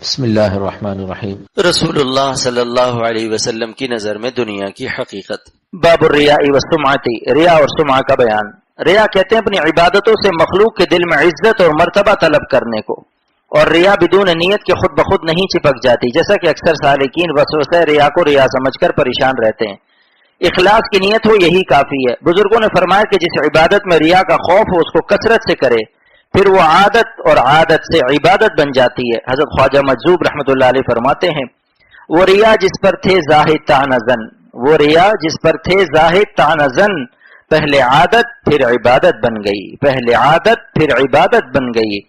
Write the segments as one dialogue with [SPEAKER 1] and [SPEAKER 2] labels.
[SPEAKER 1] بسم اللہ الرحمن الرحیم۔
[SPEAKER 2] رسول اللہ صلی اللہ علیہ وسلم کی نظر میں دنیا کی حقیقت۔ باب الریا والسمعۃ، ریا اور سمعہ کا بیان۔ ریا کہتے ہیں اپنی عبادتوں سے مخلوق کے دل میں عزت اور مرتبہ طلب کرنے کو، اور ریا بدون نیت کے خود بخود نہیں چپک جاتی، جیسا کہ اکثر سالکین وسوسہ ریا کو ریا سمجھ کر پریشان رہتے ہیں۔ اخلاص کی نیت ہو یہی کافی ہے۔ بزرگوں نے فرمایا کہ جس عبادت میں ریا کا خوف ہو اس کو کثرت سے کرے، پھر وہ عادت اور عادت سے عبادت بن جاتی ہے۔ حضرت خواجہ مجذوب رحمۃ اللہ علیہ فرماتے ہیں، وہ ریا جس پر تھے زاہد تعنزن، وہ ریا جس پر تھے زاہد تعنزن، پہلے عادت پھر عبادت بن گئی، پہلے عادت پھر عبادت بن گئی۔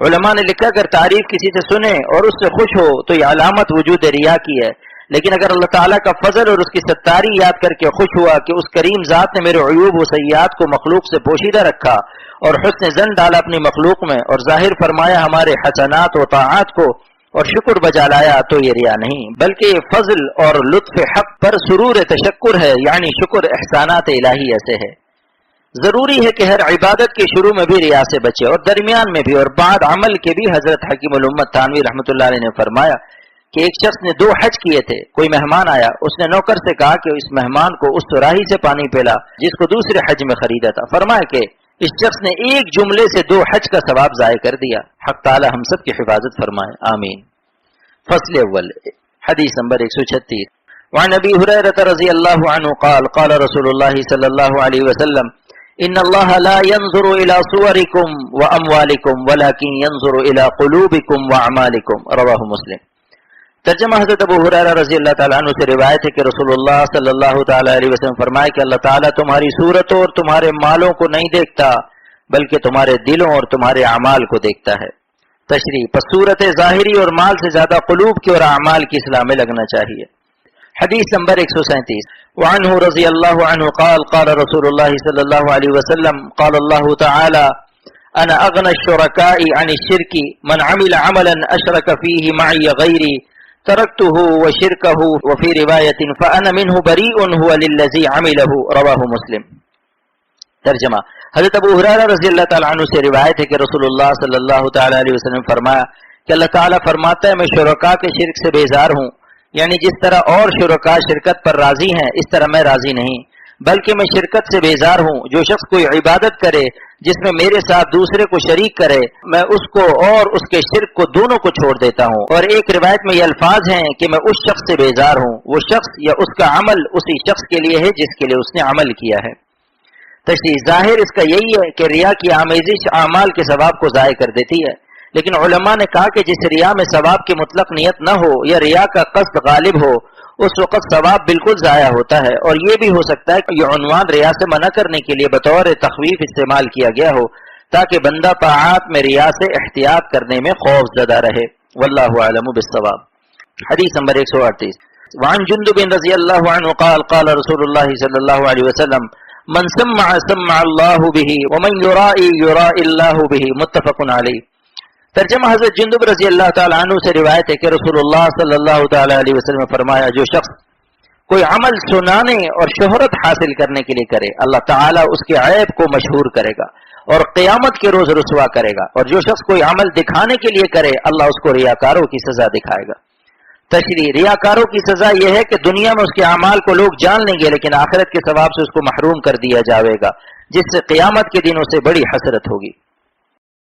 [SPEAKER 2] علماء نے لکھا اگر تعریف کسی سے سنے اور اس سے خوش ہو تو یہ علامت وجود ریا کی ہے، لیکن اگر اللہ تعالیٰ کا فضل اور اس کی ستاری یاد کر کے خوش ہوا کہ اس کریم ذات نے میرے عیوب و سیئات کو مخلوق سے پوشیدہ رکھا اور حسن زن ڈالا اپنی مخلوق میں اور ظاہر فرمایا ہمارے حسنات و طاعات کو اور شکر بجا لایا، تو یہ ریا نہیں بلکہ یہ فضل اور لطف حق پر سرور تشکر ہے، یعنی شکر احسانات الہیہ سے ہے۔ ضروری ہے کہ ہر عبادت کے شروع میں بھی ریا سے بچے اور درمیان میں بھی اور بعد عمل کے بھی۔ حضرت حکیم الامت تھانوی رحمۃ اللہ علیہ نے فرمایا کہ ایک شخص نے 2 حج کیے تھے، کوئی مہمان آیا، اس نے نوکر سے کہا کہ اس مہمان کو اس سراہی سے پانی پلا جس کو دوسرے حج میں خریدا تھا۔ فرمایا کہ اس شخص نے ایک جملے سے 2 حج کا ثواب ضائع کر دیا۔ حق تعالی ہم سب کی حفاظت فرمائے، آمین۔ فصل اول، حدیث نمبر 136۔ وعن ابی ہریرہ رضی اللہ عنہ قال قال رسول اللہ صلی اللہ علیہ وسلم ان اللہ لا ينظر الى صورکم واموالکم ولكن ينظر الى قلوبکم واعمالکم، رواہ مسلم۔ ترجمہ حضرت ابو ہریرہ رضی اللہ تعالیٰ عنہ سے روایت ہے کہ رسول اللہ صلی اللہ تعالیٰ علیہ وسلم فرمائے کہ اللہ تعالیٰ تمہاری صورتوں اور تمہارے مالوں کو نہیں دیکھتا بلکہ تمہارے دلوں اور تمہارے اعمال کو دیکھتا ہے۔ تشریح، پس صورت ظاہری اور مال سے زیادہ قلوب کی اور اعمال کی اصلاح میں لگنا چاہیے۔ حدیث نمبر 137۔ وعنہ رضی اللہ عنہ قال قال رسول اللہ صلی اللہ علیہ وسلم قال اللہ تعالی انا اغنى الشركاء عن الشرك من عمل عملا اشرك فيه معي غيري ترکته وشرکه وفي روایت فانا منه بریء هو للذی عمله، رواہ مسلم۔ ترجمہ، حضرت ابو ہریرہ رضی اللہ تعالیٰ عنہ سے روایت ہے کہ رسول اللہ صلی اللہ تعالیٰ علیہ وسلم فرمایا کہ اللہ تعالیٰ فرماتا ہے میں شرکاء کے شرک سے بیزار ہوں، یعنی جس طرح اور شرکاء شرکت پر راضی ہیں اس طرح میں راضی نہیں، بلکہ میں شرکت سے بیزار ہوں۔ جو شخص کوئی عبادت کرے جس میں میرے ساتھ دوسرے کو شریک کرے، میں اس کو اور اس کے شرک کو دونوں کو چھوڑ دیتا ہوں۔ اور ایک روایت میں یہ الفاظ ہیں کہ میں اس شخص سے بیزار ہوں، وہ شخص یا اس کا عمل اسی شخص کے لیے ہے جس کے لیے اس نے عمل کیا ہے۔ تشریح، ظاہر اس کا یہی ہے کہ ریا کی آمیزش اعمال کے ثواب کو ضائع کر دیتی ہے، لیکن علماء نے کہا کہ جس ریا میں ثواب کی مطلق نیت نہ ہو یا ریا کا قصد غالب ہو اس وقت ثواب بالکل ضائع ہوتا ہے، اور یہ بھی ہو سکتا ہے کہ یہ عنوان ریا سے منع کرنے کے لیے بطور تخویف استعمال کیا گیا ہو تاکہ بندہ طاعات میں ریا سے احتیاط کرنے میں خوف زدہ رہے، واللہ اعلم بالصواب۔ حدیث نمبر 138۔ وعن جندب رضی اللہ عنہ قال قال رسول اللہ صلی اللہ علیہ وسلم من سمع سمع اللہ به ومن یرائی یرائی اللہ به، متفق علیہ۔ ترجمہ، حضرت جندب رضی اللہ تعالیٰ عنہ سے روایت ہے کہ رسول اللہ صلی اللہ تعالیٰ علیہ وسلم نے فرمایا جو شخص کوئی عمل سنانے اور شہرت حاصل کرنے کے لیے کرے اللہ تعالیٰ اس کے عیب کو مشہور کرے گا اور قیامت کے روز رسوا کرے گا، اور جو شخص کوئی عمل دکھانے کے لیے کرے اللہ اس کو ریاکاروں کی سزا دکھائے گا۔ تشریح، ریاکاروں کی سزا یہ ہے کہ دنیا میں اس کے اعمال کو لوگ جان لیں گے لیکن آخرت کے ثواب سے اس کو محروم کر دیا جائے گا، جس سے قیامت کے دن اسے بڑی حسرت ہوگی۔